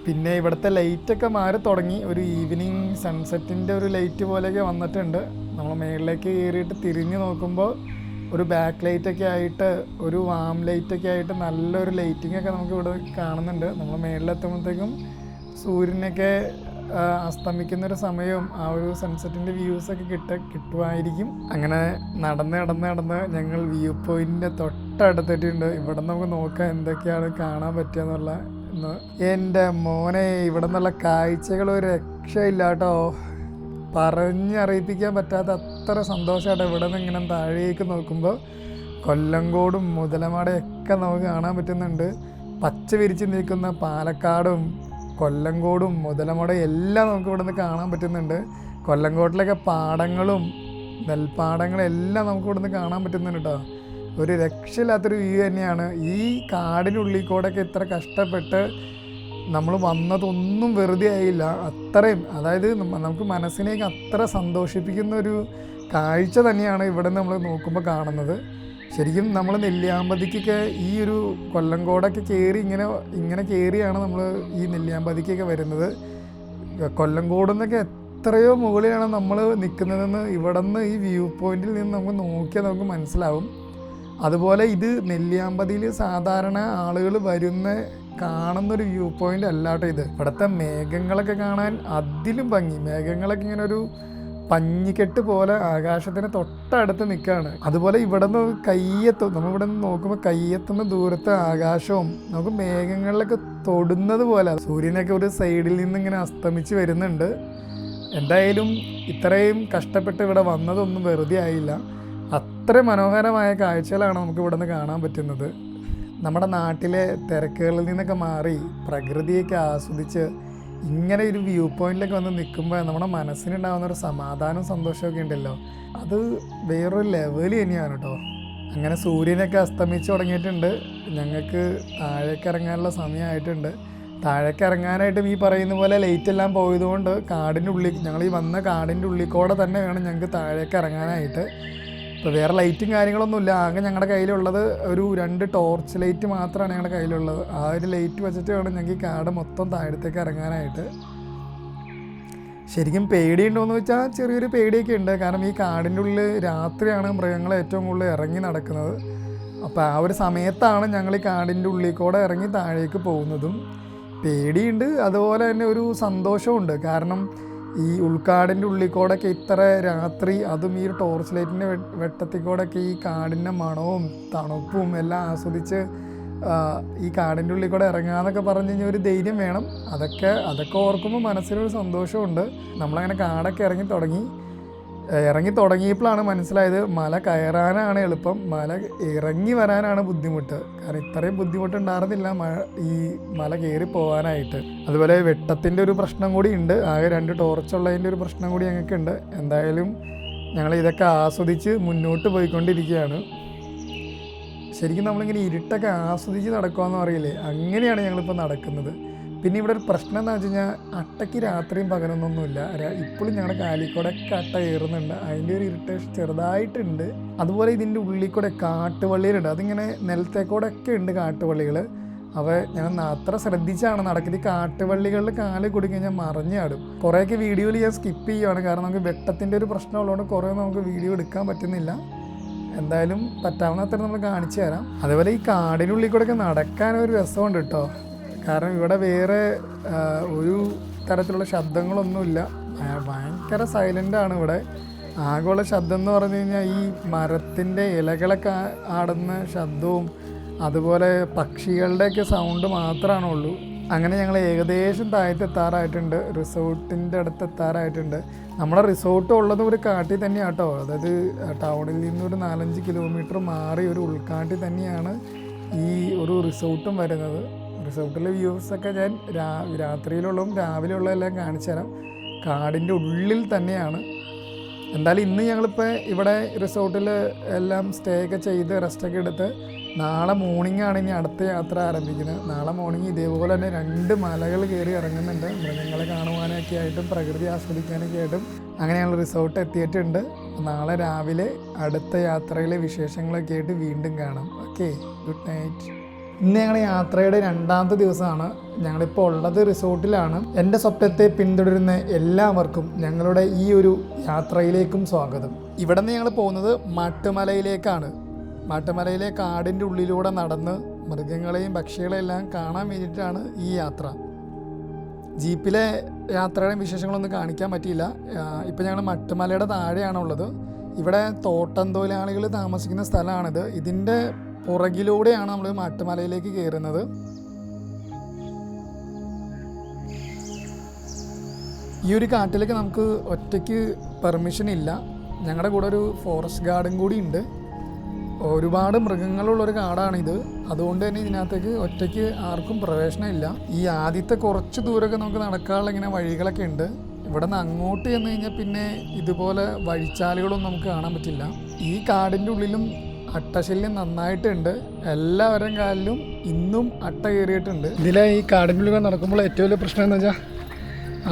പിന്നെ ഇവിടുത്തെ ലൈറ്റൊക്കെ മാറി തുടങ്ങി. ഒരു ഈവനിങ് സൺസെറ്റിൻ്റെ ഒരു ലൈറ്റ് പോലെയൊക്കെ വന്നിട്ടുണ്ട്. നമ്മൾ മേളിലേക്ക് കയറിയിട്ട് തിരിഞ്ഞ് നോക്കുമ്പോൾ ഒരു ബാക്ക് ലൈറ്റൊക്കെ ആയിട്ട്, ഒരു വാം ലൈറ്റൊക്കെ ആയിട്ട് നല്ലൊരു ലൈറ്റിങ്ങൊക്കെ നമുക്ക് ഇവിടെ കാണുന്നുണ്ട്. നമ്മൾ മേളിലെത്തുമ്പോഴത്തേക്കും സൂര്യനൊക്കെ അസ്തമിക്കുന്നൊരു സമയവും ആ ഒരു സൺസെറ്റിൻ്റെ വ്യൂസൊക്കെ കിട്ടുമായിരിക്കും. അങ്ങനെ നടന്ന് ഞങ്ങൾ വ്യൂ പോയിൻറ്റിൻ്റെ തൊട്ടടുത്തിട്ടുണ്ട്. ഇവിടെ നമുക്ക് നോക്കാം എന്തൊക്കെയാണ് കാണാൻ പറ്റുക എന്ന്. എൻ്റെ മോനെ, ഇവിടെ നിന്നുള്ള കാഴ്ചകൾ ഒരു രക്ഷയില്ല കേട്ടോ. പറഞ്ഞറിയിപ്പിക്കാൻ പറ്റാത്ത അത്ര സന്തോഷമായിട്ട് ഇവിടെ നിന്ന് ഇങ്ങനെ താഴേക്ക് നോക്കുമ്പോൾ കൊല്ലങ്കോടും മുതലമാടയൊക്കെ നമുക്ക് കാണാൻ പറ്റുന്നുണ്ട്. പച്ച വിരിച്ച് നിൽക്കുന്ന പാലക്കാടും കൊല്ലങ്കോടും മുതലമടയും എല്ലാം നമുക്ക് ഇവിടെ നിന്ന് കാണാൻ പറ്റുന്നുണ്ട്. കൊല്ലങ്കോട്ടിലൊക്കെ പാടങ്ങളും നെൽപ്പാടങ്ങളും എല്ലാം നമുക്ക് ഇവിടെ നിന്ന് കാണാൻ പറ്റുന്നുണ്ട് കേട്ടോ. ഒരു രക്ഷയില്ലാത്തൊരു വ്യൂ തന്നെയാണ്. ഈ കാടിനുള്ളിൽ കൂടെയൊക്കെ ഇത്ര കഷ്ടപ്പെട്ട് നമ്മൾ വന്നതൊന്നും വെറുതെ ആയില്ല. അത്രയും, അതായത് നമുക്ക് മനസ്സിനേക്ക് അത്ര സന്തോഷിപ്പിക്കുന്ന ഒരു കാഴ്ച തന്നെയാണ് ഇവിടെ നമ്മൾ നോക്കുമ്പോൾ കാണുന്നത്. ശരിക്കും നമ്മൾ നെല്ലിയാമ്പതിക്കൊക്കെ ഈ ഒരു കൊല്ലങ്കോടൊക്കെ കയറി ഇങ്ങനെ കയറിയാണ് നമ്മൾ ഈ നെല്ലിയാമ്പതിക്കൊക്കെ വരുന്നത്. കൊല്ലങ്കോട് നിന്നൊക്കെ എത്രയോ മുകളിലാണ് നമ്മൾ നിൽക്കുന്നതെന്ന് ഇവിടെ നിന്ന് ഈ വ്യൂ പോയിന്റിൽ നിന്ന് നമുക്ക് നോക്കിയാൽ നമുക്ക് മനസ്സിലാവും. അതുപോലെ ഇത് നെല്ലിയാമ്പതിയിൽ സാധാരണ ആളുകൾ കാണുന്നൊരു വ്യൂ പോയിന്റ് അല്ലാട്ടോ ഇത്. ഇവിടുത്തെ മേഘങ്ങളൊക്കെ കാണാൻ അതിലും ഭംഗി. മേഘങ്ങളൊക്കെ ഇങ്ങനെ ഒരു പഞ്ഞിക്കെട്ട് പോലെ ആകാശത്തിന് തൊട്ടടുത്ത് നിൽക്കുകയാണ്. അതുപോലെ ഇവിടെ നിന്ന് നമ്മളിവിടെ നിന്ന് നോക്കുമ്പോൾ കയ്യെത്തുന്ന ദൂരത്തെ ആകാശവും നമുക്ക് മേഘങ്ങളിലൊക്കെ തൊടുന്നത് പോലെ സൂര്യനൊക്കെ ഒരു സൈഡിൽ നിന്ന് ഇങ്ങനെ അസ്തമിച്ച് വരുന്നുണ്ട്. എന്തായാലും ഇത്രയും കഷ്ടപ്പെട്ട് ഇവിടെ വന്നതൊന്നും വെറുതെ ആയില്ല. അത്ര മനോഹരമായ കാഴ്ചകളാണ് നമുക്ക് ഇവിടെ നിന്ന് കാണാൻ പറ്റുന്നത്. നമ്മുടെ നാട്ടിലെ തിരക്കുകളിൽ നിന്നൊക്കെ മാറി പ്രകൃതിയൊക്കെ ആസ്വദിച്ച് ഇങ്ങനെ ഒരു വ്യൂ പോയിന്റിലൊക്കെ വന്ന് നിൽക്കുമ്പോൾ നമ്മുടെ മനസ്സിനുണ്ടാകുന്ന ഒരു സമാധാനം സന്തോഷമൊക്കെ ഉണ്ടല്ലോ, അത് വേറൊരു ലെവൽ തന്നെയാണ് കേട്ടോ. അങ്ങനെ സൂര്യനൊക്കെ അസ്തമിച്ച് തുടങ്ങിയിട്ടുണ്ട്. ഞങ്ങൾക്ക് താഴേക്ക് ഇറങ്ങാനുള്ള സമയമായിട്ടുണ്ട്. താഴേക്ക് ഇറങ്ങാനായിട്ടും ഈ പറയുന്ന പോലെ ലൈറ്റ് എല്ലാം പോയതുകൊണ്ട് കാടിൻ്റെ ഉള്ളിൽ, ഞങ്ങൾ ഈ വന്ന കാടിൻ്റെ ഉള്ളിൽ കൂടെ തന്നെ വേണം ഞങ്ങൾക്ക് താഴേക്ക് ഇറങ്ങാനായിട്ട്. ഇപ്പോൾ വേറെ ലൈറ്റും കാര്യങ്ങളൊന്നുമില്ല. ആകെ ഞങ്ങളുടെ കയ്യിലുള്ളത് ഒരു 2 ടോർച്ച് ലൈറ്റ് മാത്രമാണ് ഞങ്ങളുടെ കയ്യിലുള്ളത്. ആ ഒരു ലൈറ്റ് വെച്ചിട്ട് വേണം ഞങ്ങൾക്ക് ഈ കാട് മൊത്തം താഴത്തേക്ക് ഇറങ്ങാനായിട്ട്. ശരിക്കും പേടിയുണ്ടോയെന്ന് വെച്ചാൽ ചെറിയൊരു പേടിയൊക്കെ ഉണ്ട്. കാരണം ഈ കാടിൻ്റെ ഉള്ളിൽ രാത്രിയാണ് മൃഗങ്ങൾ ഏറ്റവും കൂടുതൽ ഇറങ്ങി നടക്കുന്നത്. അപ്പോൾ ആ ഒരു സമയത്താണ് ഞങ്ങൾ ഈ കാടിൻ്റെ ഉള്ളിൽ കൂടെ ഇറങ്ങി താഴേക്ക് പോകുന്നതും. പേടിയുണ്ട്, അതുപോലെ തന്നെ ഒരു സന്തോഷമുണ്ട്. കാരണം ഈ ഉൾക്കാടിൻ്റെ ഉള്ളിൽ കൂടെയൊക്കെ ഇത്ര രാത്രി, അതും ഈ ടോർച്ച് ലൈറ്റിൻ്റെ വെട്ടത്തിൽ കൂടെയൊക്കെ ഈ കാടിൻ്റെ മണവും തണുപ്പും എല്ലാം ആസ്വദിച്ച് ഈ കാടിൻ്റെ ഉള്ളിൽ കൂടെ ഇറങ്ങാമെന്നൊക്കെ പറഞ്ഞു കഴിഞ്ഞാൽ ഒരു ധൈര്യം വേണം. അതൊക്കെ ഓർക്കുമ്പോൾ മനസ്സിലൊരു സന്തോഷമുണ്ട്. നമ്മളങ്ങനെ കാടൊക്കെ ഇറങ്ങി തുടങ്ങിയപ്പോഴാണ് മനസ്സിലായത് മല കയറാനാണ് എളുപ്പം, മല ഇറങ്ങി വരാനാണ് ബുദ്ധിമുട്ട്. കാരണം ഇത്രയും ബുദ്ധിമുട്ടുണ്ടായിരുന്നില്ല ഈ മല കയറി പോകാനായിട്ട്. അതുപോലെ വെട്ടത്തിൻ്റെ ഒരു പ്രശ്നം കൂടി ഉണ്ട്. ആകെ 2 ടോർച്ചുള്ളതിൻ്റെ ഒരു പ്രശ്നം കൂടി ഞങ്ങൾക്കുണ്ട്. എന്തായാലും ഞങ്ങൾ ഇതൊക്കെ ആസ്വദിച്ച് മുന്നോട്ട് പോയിക്കൊണ്ടിരിക്കുകയാണ്. ശരിക്കും നമ്മളിങ്ങനെ ഇരുട്ടൊക്കെ ആസ്വദിച്ച് നടക്കുകയെന്ന് പറയില്ലേ, അങ്ങനെയാണ് ഞങ്ങളിപ്പോൾ നടക്കുന്നത്. പിന്നെ ഇവിടെ ഒരു പ്രശ്നം എന്താ വെച്ച് കഴിഞ്ഞാൽ അട്ടയ്ക്ക് രാത്രിയും പകലൊന്നൊന്നുമില്ല. ഇപ്പോഴും ഞങ്ങളുടെ കാലിക്കൂടെയൊക്കെ അട്ട കയറുന്നുണ്ട്. അതിൻ്റെ ഒരു ഇറിറ്റേഷൻ ചെറുതായിട്ടുണ്ട്. അതുപോലെ ഇതിൻ്റെ ഉള്ളിൽ കൂടെ കാട്ടുവള്ളികളുണ്ട്. അതിങ്ങനെ നിലത്തേക്കൂടെയൊക്കെ ഉണ്ട് കാട്ടുവള്ളികൾ. ഞാൻ അത്ര ശ്രദ്ധിച്ചാണ് നടക്കുന്നത്. ഈ കാട്ടുവള്ളികളിൽ കാല് കൊടുക്കി കഴിഞ്ഞാൽ മറിഞ്ഞാടും. കുറേയൊക്കെ വീഡിയോയിൽ ഞാൻ സ്കിപ്പ് ചെയ്യുകയാണ്. കാരണം നമുക്ക് വെട്ടത്തിൻ്റെ ഒരു പ്രശ്നമുള്ളതുകൊണ്ട് കുറേ നമുക്ക് വീഡിയോ എടുക്കാൻ പറ്റുന്നില്ല. എന്തായാലും പറ്റാവുന്നത്ര നമ്മൾ കാണിച്ചു തരാം. അതുപോലെ ഈ കാടിനുള്ളിൽ കൂടെയൊക്കെ നടക്കാനൊരു രസമുണ്ട് കേട്ടോ. കാരണം ഇവിടെ വേറെ ഒരു തരത്തിലുള്ള ശബ്ദങ്ങളൊന്നുമില്ല. ഭയങ്കര സൈലൻ്റാണ് ഇവിടെ. ആകെയുള്ള ശബ്ദം എന്ന് പറഞ്ഞു കഴിഞ്ഞാൽ ഈ മരത്തിൻ്റെ ഇലകളൊക്കെ ആടുന്ന ശബ്ദവും അതുപോലെ പക്ഷികളുടെയൊക്കെ സൗണ്ട് മാത്രമാണ് ഉള്ളൂ. അങ്ങനെ ഞങ്ങൾ ഏകദേശം താഴത്തെത്താറായിട്ടുണ്ട്. റിസോർട്ടിൻ്റെ അടുത്ത് എത്താറായിട്ടുണ്ട്. നമ്മുടെ റിസോർട്ട് ഉള്ളത് ഒരു കാട്ടിൽ തന്നെയാണ് കേട്ടോ. അതായത് ടൗണിൽ നിന്നൊരു 4-5 കിലോമീറ്റർ മാറി ഒരു ഉൾക്കാട്ടിൽ തന്നെയാണ് ഈ ഒരു റിസോർട്ടും വരുന്നത്. റിസോർട്ടിലെ വ്യൂസൊക്കെ ഞാൻ രാത്രിയിലുള്ളതും രാവിലെയുള്ള എല്ലാം കാണിച്ചു തരാം. കാടിൻ്റെ ഉള്ളിൽ തന്നെയാണ്. എന്തായാലും ഇന്ന് ഞങ്ങളിപ്പോൾ ഇവിടെ റിസോർട്ടിൽ എല്ലാം സ്റ്റേ ഒക്കെ ചെയ്ത് റെസ്റ്റൊക്കെ എടുത്ത് നാളെ മോർണിംഗാണ് ഇനി അടുത്ത യാത്ര ആരംഭിക്കുന്നത്. നാളെ മോർണിംഗ് ഇതേപോലെ തന്നെ 2 മലകൾ കയറി ഇറങ്ങുന്നുണ്ട്. മൃഗങ്ങളെ കാണുവാനൊക്കെ ആയിട്ടും പ്രകൃതി ആസ്വദിക്കാനൊക്കെ ആയിട്ടും. അങ്ങനെ ഞങ്ങൾ റിസോർട്ട് എത്തിയിട്ടുണ്ട്. നാളെ രാവിലെ അടുത്ത യാത്രയിലെ വിശേഷങ്ങളൊക്കെ ആയിട്ട് വീണ്ടും കാണാം. Okay, good night. ഇന്ന് ഞങ്ങളുടെ യാത്രയുടെ 2ാമത്തെ ദിവസമാണ്. ഞങ്ങളിപ്പോൾ ഉള്ളത് റിസോർട്ടിലാണ്. എൻ്റെ സ്വപ്നത്തെ പിന്തുടരുന്ന എല്ലാവർക്കും ഞങ്ങളുടെ ഈ ഒരു യാത്രയിലേക്കും സ്വാഗതം. ഇവിടെ നിന്ന് ഞങ്ങൾ പോകുന്നത് മാട്ടുമലയിലേക്കാണ്. മാട്ടുമലയിലെ കാടിൻ്റെ ഉള്ളിലൂടെ നടന്ന് മൃഗങ്ങളെയും പക്ഷികളെയും എല്ലാം കാണാൻ വേണ്ടിയിട്ടാണ് ഈ യാത്ര. ജീപ്പിലെ യാത്രയുടെ വിശേഷങ്ങളൊന്നും കാണിക്കാൻ പറ്റിയില്ല. ഇപ്പം ഞങ്ങൾ മാട്ടുമലയുടെ താഴെയാണുള്ളത്. ഇവിടെ തോട്ടം തൊഴിലാളികൾ താമസിക്കുന്ന സ്ഥലമാണിത്. ഇതിൻ്റെ പുറകിലൂടെയാണ് നമ്മൾ മാട്ടുമലയിലേക്ക് കയറുന്നത്. ഈ ഒരു കാട്ടിലേക്ക് നമുക്ക് ഒറ്റയ്ക്ക് പെർമിഷൻ ഇല്ല. ഞങ്ങളുടെ കൂടെ ഒരു ഫോറസ്റ്റ് ഗാർഡും കൂടി ഉണ്ട്. ഒരുപാട് മൃഗങ്ങളുള്ളൊരു കാടാണിത്. അതുകൊണ്ട് തന്നെ ഇതിനകത്തേക്ക് ഒറ്റയ്ക്ക് ആർക്കും പ്രവേശനമില്ല. ഈ ആദ്യത്തെ കുറച്ച് ദൂരമൊക്കെ നമുക്ക് നടക്കാനുള്ള ഇങ്ങനെ വഴികളൊക്കെ ഉണ്ട്. ഇവിടെ നിന്ന് അങ്ങോട്ട് ചെന്ന് കഴിഞ്ഞാൽ പിന്നെ ഇതുപോലെ വഴിച്ചാലുകളൊന്നും നമുക്ക് കാണാൻ പറ്റില്ല. ഈ കാടിൻ്റെ ഉള്ളിലും അട്ടശല്യം നന്നായിട്ടുണ്ട്. എല്ലാവരും കാലിലും ഇന്നും അട്ട കയറിയിട്ടുണ്ട്. ഇതിലെ ഈ കാടിൻ്റെ ഉള്ളിൽ നടക്കുമ്പോൾ ഏറ്റവും വലിയ പ്രശ്നം എന്ന് വെച്ചാൽ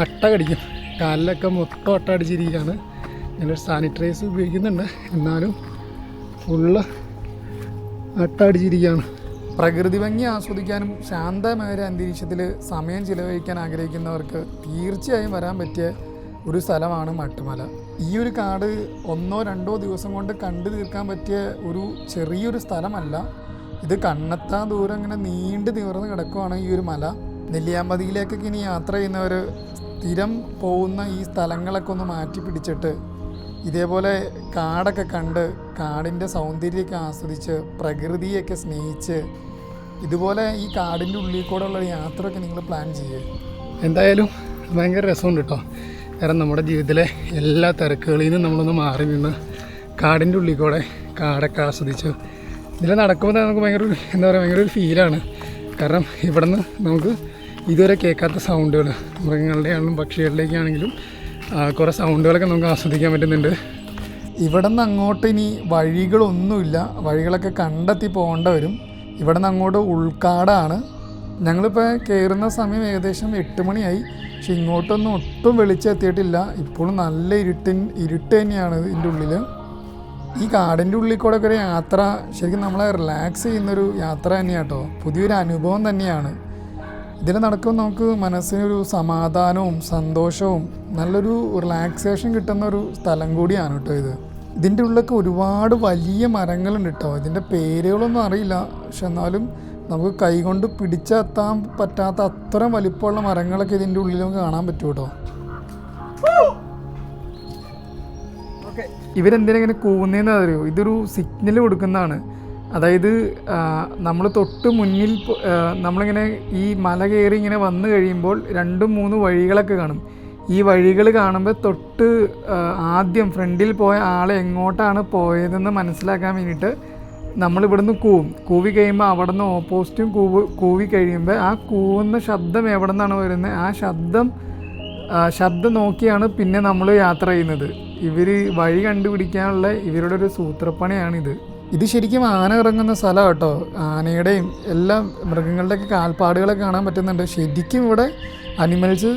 അട്ട കടിക്കും. കാലിലൊക്കെ മൊത്തം അട്ട അടിച്ചിരിക്കുകയാണ്. ഞാനൊരു സാനിറ്റൈസർ ഉപയോഗിക്കുന്നുണ്ട്, എന്നാലും ഫുള്ള് അട്ട അടിച്ചിരിക്കുകയാണ്. പ്രകൃതി ഭംഗി ആസ്വദിക്കാനും ശാന്തമായ ഒരു അന്തരീക്ഷത്തിൽ സമയം ചിലവഴിക്കാൻ ആഗ്രഹിക്കുന്നവർക്ക് തീർച്ചയായും വരാൻ പറ്റിയ ഒരു സ്ഥലമാണ് മാട്ടുമല. ഈ ഒരു കാട് 1-2 ദിവസം കൊണ്ട് കണ്ടു തീർക്കാൻ പറ്റിയ ഒരു ചെറിയൊരു സ്ഥലമല്ല. ഇത് കണ്ണെത്താൻ ദൂരം ഇങ്ങനെ നീണ്ടു നിവർന്ന് കിടക്കുവാണ് ഈ ഒരു മല. നെല്ലിയാമ്പതിയിലേക്കൊക്കെ ഇനി യാത്ര ചെയ്യുന്നവർ സ്ഥിരം പോകുന്ന ഈ സ്ഥലങ്ങളൊക്കെ ഒന്ന് മാറ്റി പിടിച്ചിട്ട് ഇതേപോലെ കാടൊക്കെ കണ്ട് കാടിൻ്റെ സൗന്ദര്യമൊക്കെ ആസ്വദിച്ച് പ്രകൃതിയൊക്കെ സ്നേഹിച്ച് ഇതുപോലെ ഈ കാടിൻ്റെ ഉള്ളിൽ കൂടെ ഉള്ള യാത്രയൊക്കെ നിങ്ങൾ പ്ലാൻ ചെയ്യുക. എന്തായാലും ഭയങ്കര രസമുണ്ട് കേട്ടോ. കാരണം നമ്മുടെ ജീവിതത്തിലെ എല്ലാ തിരക്കുകളിൽ നിന്നും നമ്മളൊന്ന് മാറി നിന്ന് കാടിൻ്റെ ഉള്ളിൽ കൂടെ കാടൊക്കെ ആസ്വദിച്ചു ഇതിൽ നടക്കുമ്പോൾ നമുക്ക് ഭയങ്കര ഒരു ഫീലാണ്. കാരണം ഇവിടെ നിന്ന് നമുക്ക് ഇതുവരെ കേൾക്കാത്ത സൗണ്ടുകൾ, മൃഗങ്ങളുടെ ആണെങ്കിലും പക്ഷികളുടെയൊക്കെ ആണെങ്കിലും കുറേ സൗണ്ടുകളൊക്കെ നമുക്ക് ആസ്വദിക്കാൻ പറ്റുന്നുണ്ട്. ഇവിടെ നിന്ന് അങ്ങോട്ട് ഇനി വഴികളൊന്നുമില്ല, വഴികളൊക്കെ കണ്ടെത്തി പോകേണ്ട വരും. ഇവിടെ നിന്ന് അങ്ങോട്ട് ഉൾക്കാടാണ്. ഞങ്ങളിപ്പോൾ കയറുന്ന സമയം ഏകദേശം 8 മണിയായി. പക്ഷെ ഇങ്ങോട്ടൊന്നും ഒട്ടും വെളിച്ചെത്തിയിട്ടില്ല. ഇപ്പോഴും നല്ല ഇരുട്ട് തന്നെയാണ് ഇതിൻ്റെ ഉള്ളിൽ. ഈ കാടിൻ്റെ ഉള്ളിൽ കൂടെ ഒക്കെ ഒരു യാത്ര ശരിക്കും നമ്മളെ റിലാക്സ് ചെയ്യുന്നൊരു യാത്ര തന്നെയാണ് കേട്ടോ. പുതിയൊരു അനുഭവം തന്നെയാണ്. ഇതിൽ നടക്കുമ്പോൾ നമുക്ക് മനസ്സിനൊരു സമാധാനവും സന്തോഷവും നല്ലൊരു റിലാക്സേഷൻ കിട്ടുന്ന ഒരു സ്ഥലം കൂടിയാണ് കേട്ടോ ഇത്. ഇതിൻ്റെ ഉള്ളിലൊക്കെ ഒരുപാട് വലിയ മരങ്ങളുണ്ട് കേട്ടോ. ഇതിൻ്റെ പേരുകളൊന്നും അറിയില്ല, പക്ഷെ എന്നാലും നമുക്ക് കൈകൊണ്ട് പിടിച്ചെത്താൻ പറ്റാത്ത അത്രയും വലിപ്പമുള്ള മരങ്ങളൊക്കെ ഇതിൻ്റെ ഉള്ളിലൊക്കെ കാണാൻ പറ്റും കേട്ടോ. ഇവരെന്തിനാ കൂവുന്നതെന്ന് അറിയോ? ഇതൊരു സിഗ്നൽ കൊടുക്കുന്നതാണ്. അതായത് നമ്മൾ തൊട്ട് മുന്നിൽ നമ്മളിങ്ങനെ ഈ മല കയറി ഇങ്ങനെ വന്നു കഴിയുമ്പോൾ 2-3 വഴികളൊക്കെ കാണും. ഈ വഴികൾ കാണുമ്പോൾ തൊട്ട് ആദ്യം ഫ്രണ്ടിൽ പോയ ആൾ എങ്ങോട്ടാണ് പോയതെന്ന് മനസ്സിലാക്കാൻ വേണ്ടിയിട്ട് നമ്മളിവിടുന്ന് കൂവി കഴിയുമ്പോൾ അവിടെ നിന്ന് ഓപ്പോസിറ്റും കൂവി കഴിയുമ്പോൾ ആ കൂവുന്ന ശബ്ദം എവിടെ നിന്നാണ് വരുന്നത്, ആ ശബ്ദം നോക്കിയാണ് പിന്നെ നമ്മൾ യാത്ര ചെയ്യുന്നത്. ഇവർ വഴി കണ്ടുപിടിക്കാനുള്ള ഇവരുടെ ഒരു സൂത്രപ്പണിയാണിത്. ഇത് ശരിക്കും ആന ഇറങ്ങുന്ന സ്ഥലം കേട്ടോ. ആനയുടെയും എല്ലാ മൃഗങ്ങളുടെയൊക്കെ കാൽപ്പാടുകളൊക്കെ കാണാൻ പറ്റുന്നുണ്ട്. ശരിക്കും ഇവിടെ അനിമൽസ്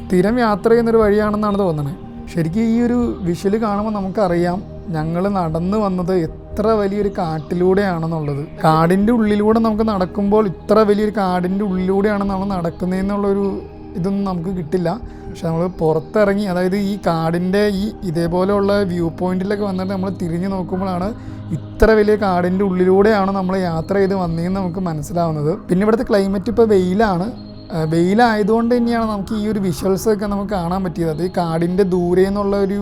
സ്ഥിരം യാത്ര ചെയ്യുന്നൊരു വഴിയാണെന്നാണ് തോന്നുന്നത്. ശരിക്കും ഈ ഒരു വിഷ്വൽ കാണുമ്പോൾ നമുക്കറിയാം ഞങ്ങൾ നടന്നു വന്നത് എത്ര വലിയൊരു കാട്ടിലൂടെയാണെന്നുള്ളത്. കാടിൻ്റെ ഉള്ളിലൂടെ നമുക്ക് നടക്കുമ്പോൾ ഇത്ര വലിയൊരു കാടിൻ്റെ ഉള്ളിലൂടെയാണ് നമ്മൾ നടക്കുന്നതെന്നുള്ളൊരു ഇതൊന്നും നമുക്ക് കിട്ടില്ല. പക്ഷെ നമ്മൾ പുറത്തിറങ്ങി, അതായത് ഈ കാടിൻ്റെ ഇതേപോലെയുള്ള വ്യൂ പോയിന്റിലൊക്കെ വന്നിട്ട് നമ്മൾ തിരിഞ്ഞു നോക്കുമ്പോഴാണ് ഇത്ര വലിയ കാടിൻ്റെ ഉള്ളിലൂടെയാണ് നമ്മൾ യാത്ര ചെയ്ത് വന്നതെന്ന് നമുക്ക് മനസ്സിലാവുന്നത്. പിന്നെ ഇവിടുത്തെ ക്ലൈമറ്റ് ഇപ്പോൾ വെയിലായതുകൊണ്ട് തന്നെയാണ് നമുക്ക് ഈ ഒരു വിഷ്വൽസൊക്കെ നമുക്ക് കാണാൻ പറ്റിയത്. അത് ഈ കാടിൻ്റെ ദൂരെ നിന്നുള്ള ഒരു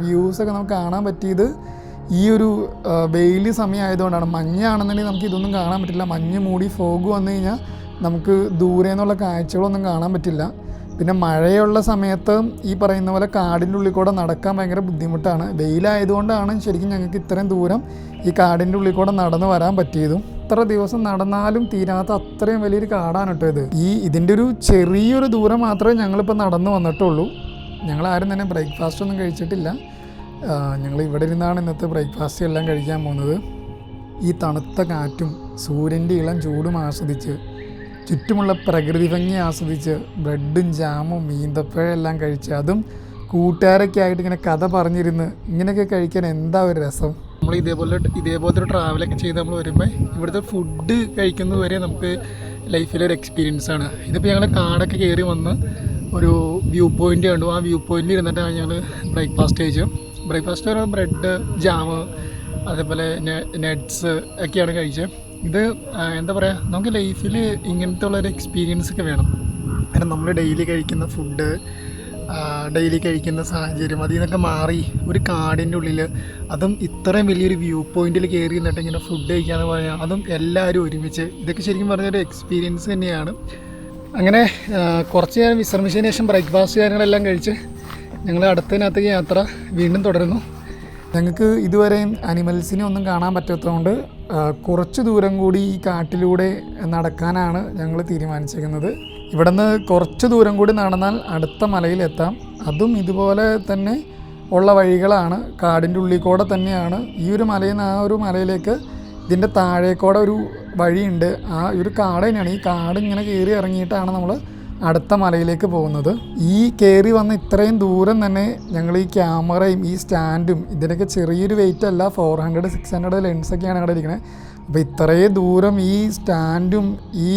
വ്യൂസൊക്കെ നമുക്ക് കാണാൻ പറ്റിയത് ഈ ഒരു വെയിൽ സമയമായതുകൊണ്ടാണ്. മഞ്ഞാണെന്നുണ്ടെങ്കിൽ നമുക്ക് ഇതൊന്നും കാണാൻ പറ്റില്ല. മഞ്ഞ് മൂടി ഫോഗ് വന്നു കഴിഞ്ഞാൽ നമുക്ക് ദൂരെ നിന്നുള്ള കാഴ്ചകളൊന്നും കാണാൻ പറ്റില്ല. പിന്നെ മഴയുള്ള സമയത്ത് ഈ പറയുന്ന പോലെ കാടിൻ്റെ ഉള്ളിൽ കൂടെ നടക്കാൻ ഭയങ്കര ബുദ്ധിമുട്ടാണ്. വെയിലായതുകൊണ്ടാണ് ശരിക്കും ഞങ്ങൾക്ക് ഇത്രയും ദൂരം ഈ കാടിൻ്റെ ഉള്ളിൽ കൂടെ നടന്ന് വരാൻ പറ്റിയതും. എത്ര ദിവസം നടന്നാലും തീരാത്ത അത്രയും വലിയൊരു കാടാണ് കേട്ടോ ഇത്. ഇതിൻ്റെ ഒരു ചെറിയൊരു ദൂരം മാത്രമേ ഞങ്ങളിപ്പോൾ നടന്നു വന്നിട്ടുള്ളൂ. ഞങ്ങളാരും തന്നെ ബ്രേക്ക്ഫാസ്റ്റ് ഒന്നും കഴിച്ചിട്ടില്ല. ഞങ്ങൾ ഇവിടെ ഇരുന്നാണ് ഇന്നത്തെ ബ്രേക്ക്ഫാസ്റ്റ് എല്ലാം കഴിക്കാൻ പോകുന്നത്. ഈ തണുത്ത കാറ്റും സൂര്യൻ്റെ ഇളം ചൂടും ആസ്വദിച്ച്, ചുറ്റുമുള്ള പ്രകൃതി ഭംഗി ആസ്വദിച്ച്, ബ്രെഡും ജാമും മീന്തപ്പഴം എല്ലാം കഴിച്ച്, അതും കൂട്ടുകാരൊക്കെ ആയിട്ട് ഇങ്ങനെ കഥ പറഞ്ഞിരുന്ന് ഇങ്ങനെയൊക്കെ കഴിക്കാൻ എന്താ ഒരു രസം. നമ്മൾ ഇതേപോലത്തെ ഒരു ട്രാവലൊക്കെ ചെയ്ത് നമ്മൾ വരുമ്പോൾ ഇവിടുത്തെ ഫുഡ് കഴിക്കുന്നത് വരെ നമുക്ക് ലൈഫിലൊരു എക്സ്പീരിയൻസ് ആണ്. ഇതിപ്പോൾ ഞങ്ങൾ കാടൊക്കെ കയറി വന്ന് ഒരു വ്യൂ പോയിൻ്റ് കണ്ടു. ആ വ്യൂ പോയിൻ്റിൽ ഇരുന്നിട്ടാണ് ഞങ്ങൾ ബ്രേക്ക്ഫാസ്റ്റ് കഴിച്ചു. ബ്രേക്ക്ഫാസ്റ്റ് ഒരു ബ്രെഡ് ജാമ് അതേപോലെ നട്ട്സ് ഒക്കെയാണ് കഴിച്ചത്. ഇത് എന്താ പറയുക, നമുക്ക് ലൈഫിൽ ഇങ്ങനത്തെ ഉള്ളൊരു എക്സ്പീരിയൻസ് ഒക്കെ വേണം. കാരണം നമ്മൾ ഡെയിലി കഴിക്കുന്ന ഫുഡ്, ഡെയിലി കഴിക്കുന്ന സാഹചര്യം, അതിൽ നിന്നൊക്കെ മാറി ഒരു കാടിൻ്റെ ഉള്ളിൽ, അതും ഇത്രയും വലിയൊരു വ്യൂ പോയിന്റിൽ കയറി നിന്നിട്ട് ഇങ്ങനെ ഫുഡ് കഴിക്കാന്ന് പറഞ്ഞാൽ, അതും എല്ലാവരും ഒരുമിച്ച്, ഇതൊക്കെ ശരിക്കും പറഞ്ഞൊരു എക്സ്പീരിയൻസ് തന്നെയാണ്. അങ്ങനെ കുറച്ച് നേരം വിശ്രമിച്ചതിന് ശേഷം ബ്രേക്ക്ഫാസ്റ്റ് കാര്യങ്ങളെല്ലാം കഴിച്ച് ഞങ്ങൾ അടുത്തതിനകത്തേക്ക് യാത്ര വീണ്ടും തുടരുന്നു. ഞങ്ങൾക്ക് ഇതുവരെയും അനിമൽസിനെ ഒന്നും കാണാൻ പറ്റാത്തതുകൊണ്ട് കുറച്ച് ദൂരം കൂടി ഈ കാട്ടിലൂടെ നടക്കാനാണ് ഞങ്ങൾ തീരുമാനിച്ചിരിക്കുന്നത്. ഇവിടെ നിന്ന് കുറച്ച് ദൂരം കൂടി നടന്നാൽ അടുത്ത മലയിലെത്താം. അതും ഇതുപോലെ തന്നെ ഉള്ള വഴികളാണ്, കാടിൻ്റെ ഉള്ളിൽ കൂടെ തന്നെയാണ്. ഈ ഒരു മലയിൽ നിന്ന് ആ ഒരു മലയിലേക്ക് ഇതിൻ്റെ താഴേക്കൂടെ ഒരു വഴിയുണ്ട്. ആ ഒരു കാട് തന്നെയാണ്. ഈ കാട് ഇങ്ങനെ കയറി ഇറങ്ങിയിട്ടാണ് നമ്മൾ അടുത്ത മലയിലേക്ക് പോകുന്നത്. ഈ കയറി വന്ന ഇത്രയും ദൂരം തന്നെ ഞങ്ങൾ ഈ ക്യാമറയും ഈ സ്റ്റാൻഡും, ഇതിനൊക്കെ ചെറിയൊരു വെയിറ്റ് അല്ല, 400-600 ലെൻസൊക്കെയാണ് അവിടെ ഇരിക്കുന്നത്. അപ്പോൾ ഇത്രയും ദൂരം ഈ സ്റ്റാൻഡും ഈ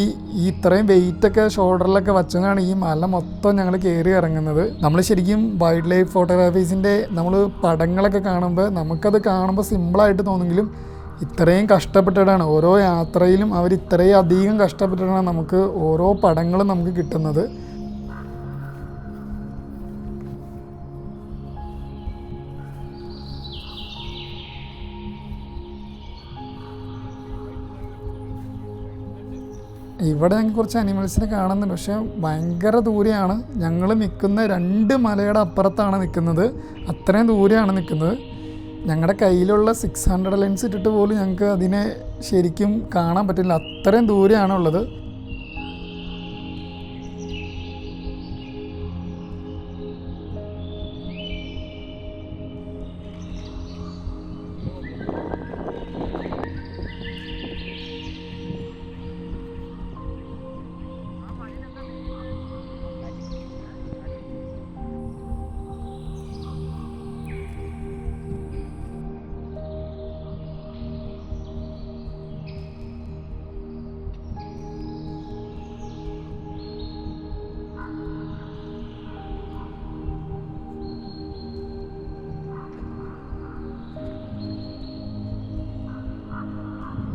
ഇത്രയും വെയിറ്റൊക്കെ ഷോൾഡറിലൊക്കെ വച്ചതാണ് ഈ മല മൊത്തം ഞങ്ങൾ കയറി ഇറങ്ങുന്നത്. നമ്മൾ ശരിക്കും വൈൽഡ് ലൈഫ് ഫോട്ടോഗ്രാഫീസിൻ്റെ നമ്മൾ പടങ്ങളൊക്കെ കാണുമ്പോൾ നമുക്കത് കാണുമ്പോൾ സിമ്പിളായിട്ട് തോന്നുമെങ്കിലും ഇത്രയും കഷ്ടപ്പെട്ടിട്ടാണ് ഓരോ യാത്രയിലും അവർ ഇത്രയും അധികം കഷ്ടപ്പെട്ടിട്ടാണ് നമുക്ക് ഓരോ പടങ്ങളും നമുക്ക് കിട്ടുന്നത്. ഇവിടെ ഞങ്ങൾക്ക് കുറച്ച് അനിമൽസിനെ കാണുന്നുണ്ട്, പക്ഷേ ഭയങ്കര ദൂരെയാണ്. ഞങ്ങൾ നിൽക്കുന്ന 2 മലയുടെ അപ്പുറത്താണ് നിൽക്കുന്നത്. അത്രയും ദൂരെയാണ് നിൽക്കുന്നത്. ഞങ്ങളുടെ കയ്യിലുള്ള 600 ലെൻസ് ഇട്ടിട്ട് പോലും ഞങ്ങൾക്ക് അതിനെ ശരിക്കും കാണാൻ പറ്റില്ല, അത്രയും ദൂരെയാണുള്ളത്.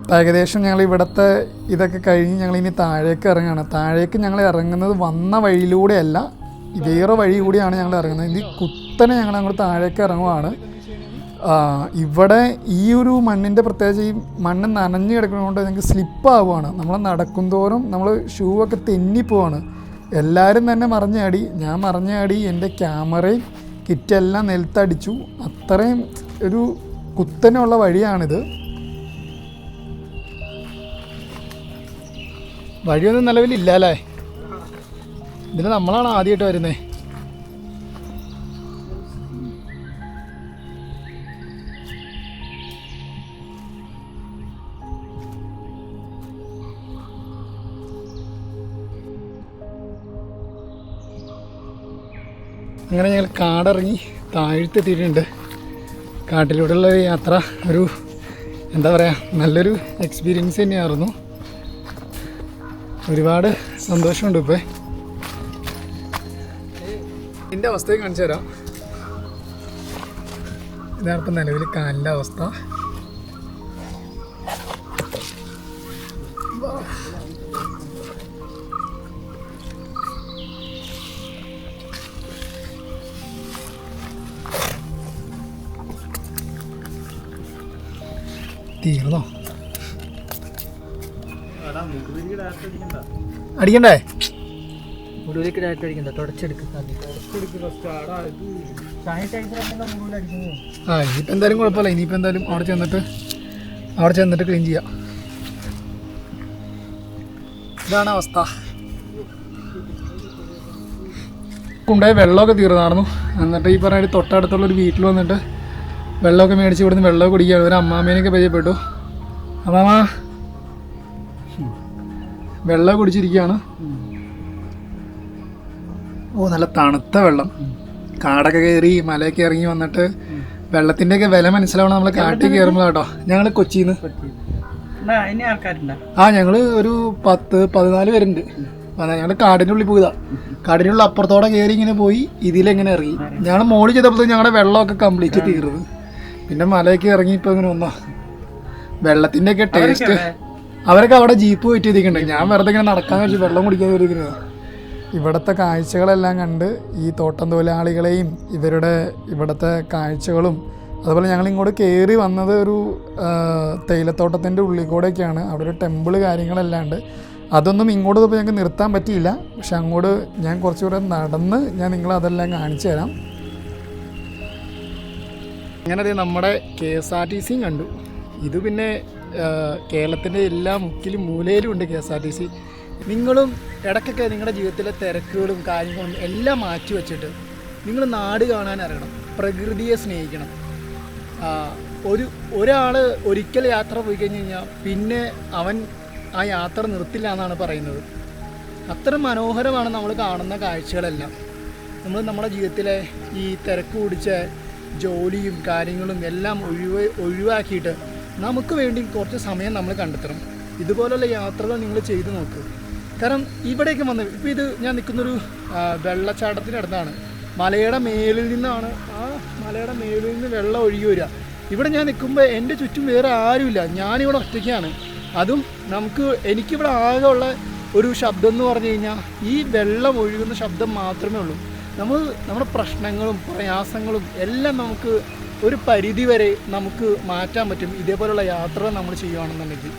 അപ്പോൾ ഏകദേശം ഞങ്ങൾ ഇവിടുത്തെ ഇതൊക്കെ കഴിഞ്ഞ് ഞങ്ങളിനി താഴേക്ക് ഇറങ്ങുകയാണ്. താഴേക്ക് ഞങ്ങൾ ഇറങ്ങുന്നത് വന്ന വഴിയിലൂടെയല്ല, വേറെ വഴി കൂടിയാണ് ഞങ്ങൾ ഇറങ്ങുന്നത്. ഇത് കുത്തനെ ഞങ്ങൾ അങ്ങോട്ട് താഴേക്ക് ഇറങ്ങുവാണ്. ഇവിടെ ഈ ഒരു മണ്ണിൻ്റെ പ്രത്യേകിച്ച് ഈ മണ്ണ് നനഞ്ഞ് കിടക്കുന്നതുകൊണ്ട് ഞങ്ങൾക്ക് സ്ലിപ്പാവുകയാണ്. നമ്മൾ നടക്കുന്തോറും നമ്മൾ ഷൂ ഒക്കെ തെന്നിപ്പോവാണ്. എല്ലാവരും തന്നെ മറിഞ്ഞാടി, ഞാൻ മറിഞ്ഞാടി, എൻ്റെ ക്യാമറയും കിറ്റെല്ലാം നിലത്തടിച്ചു. അത്രയും ഒരു കുത്തനെയുള്ള വഴിയാണിത്. വഴിയൊന്നും നിലവിലില്ല അല്ലേ? ഇതിന് നമ്മളാണ് ആദ്യമായിട്ട് വരുന്നത്. അങ്ങനെ ഞങ്ങൾ കാടിറങ്ങി താഴത്തെത്തിയിട്ടുണ്ട്. കാട്ടിലൂടെയുള്ള യാത്ര ഒരു എന്താ പറയുക, നല്ലൊരു എക്സ്പീരിയൻസ് തന്നെയായിരുന്നു. ഒരുപാട് സന്തോഷമുണ്ട്. ഇപ്പോൾ എൻ്റെ അവസ്ഥയും കാണിച്ചു തരാം. ഇതാണ് ഇപ്പം നിലവിൽ കാലിൻ്റെ അവസ്ഥ. തീർന്നോ? അടിക്കണ്ടേ? ഇനിയിപ്പോൾ എന്തായാലും കുഴപ്പമില്ല. ഇനിയിപ്പോൾ എന്തായാലും അവിടെ ചെന്നിട്ട് ക്ലീൻ ചെയ്യാം. ഇതാണ് അവസ്ഥ. കൊണ്ടുപോയ വെള്ളമൊക്കെ തീർന്നായിരുന്നു. എന്നിട്ട് ഈ പറഞ്ഞ തൊട്ടടുത്തുള്ളൊരു വീട്ടിൽ വന്നിട്ട് വെള്ളമൊക്കെ മേടിച്ച് ഇവിടുന്ന് വെള്ളമൊക്കെ കുടിക്കുകയാണ്. ഒരു അമ്മാമേനെയൊക്കെ പരിചയപ്പെട്ടു. അമ്മാമ വെള്ളം കുടിച്ചിരിക്കുകയാണ്. ഓ, നല്ല തണുത്ത വെള്ളം. കാടൊക്കെ കയറി മലയൊക്കെ ഇറങ്ങി വന്നിട്ട് വെള്ളത്തിൻ്റെയൊക്കെ വില മനസ്സിലാവണം നമ്മൾ കാട്ടിൽ കയറുമ്പോൾ കേട്ടോ. ഞങ്ങൾ കൊച്ചിയിൽ നിന്ന് ഞങ്ങൾ ഒരു 10-14 പേരുണ്ട്. ഞങ്ങൾ കാടിൻ്റെ ഉള്ളിൽ പോയതാ. കാടിൻ്റെ ഉള്ളിൽ അപ്പുറത്തോടെ കയറി ഇങ്ങനെ പോയി ഇതിലെങ്ങനെ ഇറങ്ങി. ഞങ്ങൾ മോളിൽ ചെയ്തപ്പോഴത്തേക്കും ഞങ്ങളുടെ വെള്ളമൊക്കെ കംപ്ലീറ്റ് തീർന്നത്. പിന്നെ മലയൊക്കെ ഇറങ്ങി ഇപ്പോൾ ഇങ്ങനെ വന്നാ. വെള്ളത്തിൻ്റെയൊക്കെ ടേസ്റ്റ് അവരൊക്കെ അവിടെ ജീപ്പ് പോയിട്ട് ഇരിക്കുന്നുണ്ട്. ഞാൻ വെറുതെ ഇങ്ങനെ നടക്കാൻ വെച്ച് വെള്ളം കുടിക്കാൻ ഇരിക്കുന്നത്. ഇവിടുത്തെ കാഴ്ചകളെല്ലാം കണ്ട് ഈ തോട്ടം തൊഴിലാളികളെയും ഇവിടുത്തെ കാഴ്ചകളും അതുപോലെ ഞങ്ങൾ ഇങ്ങോട്ട് കയറി വന്നത് ഒരു തേയിലത്തോട്ടത്തിൻ്റെ ഉള്ളിൽ കൂടെയൊക്കെയാണ്. അവിടെ ഒരു ടെമ്പിൾ കാര്യങ്ങളെല്ലാം ഉണ്ട്. അതൊന്നും ഇങ്ങോട്ട് ഇപ്പോൾ ഞങ്ങൾക്ക് നിർത്താൻ പറ്റിയില്ല. പക്ഷെ അങ്ങോട്ട് ഞാൻ കുറച്ചുകൂടെ നടന്ന് ഞാൻ നിങ്ങളതെല്ലാം കാണിച്ചു തരാം. അങ്ങനെ നമ്മുടെ KSRTC കണ്ടു. ഇത് പിന്നെ കേരളത്തിൻ്റെ എല്ലാ മുക്കിലും മൂലയിലും ഉണ്ട് KSRTC. നിങ്ങളും ഇടയ്ക്കൊക്കെ നിങ്ങളുടെ ജീവിതത്തിലെ തിരക്കുകളും കാര്യങ്ങളും എല്ലാം മാറ്റി വച്ചിട്ട് നിങ്ങൾ നാട് കാണാൻ ഇറങ്ങണം, പ്രകൃതിയെ സ്നേഹിക്കണം. ഒരാൾ ഒരിക്കൽ യാത്ര പോയി കഴിഞ്ഞ് കഴിഞ്ഞാൽ പിന്നെ അവൻ ആ യാത്ര നിർത്തില്ല എന്നാണ് പറയുന്നത്. അത്ര മനോഹരമാണ് നമ്മൾ കാണുന്ന കാഴ്ചകളെല്ലാം. നമ്മൾ നമ്മുടെ ജീവിതത്തിലെ ഈ തിരക്ക് പിടിച്ച ജോലിയും കാര്യങ്ങളും എല്ലാം ഒഴിവാക്കിയിട്ട് നമുക്ക് വേണ്ടി കുറച്ച് സമയം നമ്മൾ കണ്ടെത്തണം. ഇതുപോലുള്ള യാത്രകൾ നിങ്ങൾ ചെയ്തു നോക്കുക. കാരണം ഇവിടേക്ക് വന്ന് ഇപ്പോൾ ഇത് ഞാൻ നിൽക്കുന്നൊരു വെള്ളച്ചാട്ടത്തിനടുത്താണ്. മലയുടെ മേളിൽ നിന്നാണ്, ആ മലയുടെ മേളിൽ നിന്ന് വെള്ളം ഒഴുകി വരിക. ഇവിടെ ഞാൻ നിൽക്കുമ്പോൾ എൻ്റെ ചുറ്റും വേറെ ആരുമില്ല, ഞാനിവിടെ ഒറ്റയ്ക്കാണ്. അതും എനിക്കിവിടെ ആകെ ഉള്ള ഒരു ശബ്ദം എന്ന് പറഞ്ഞു കഴിഞ്ഞാൽ ഈ വെള്ളം ഒഴുകുന്ന ശബ്ദം മാത്രമേ ഉള്ളൂ. നമ്മുടെ പ്രശ്നങ്ങളും പ്രയാസങ്ങളും എല്ലാം നമുക്ക് ഒരു പരിധി വരെ നമുക്ക് മാറ്റാൻ പറ്റും ഇതേപോലുള്ള യാത്ര നമ്മൾ ചെയ്യുകയാണെന്നുണ്ടെങ്കിൽ.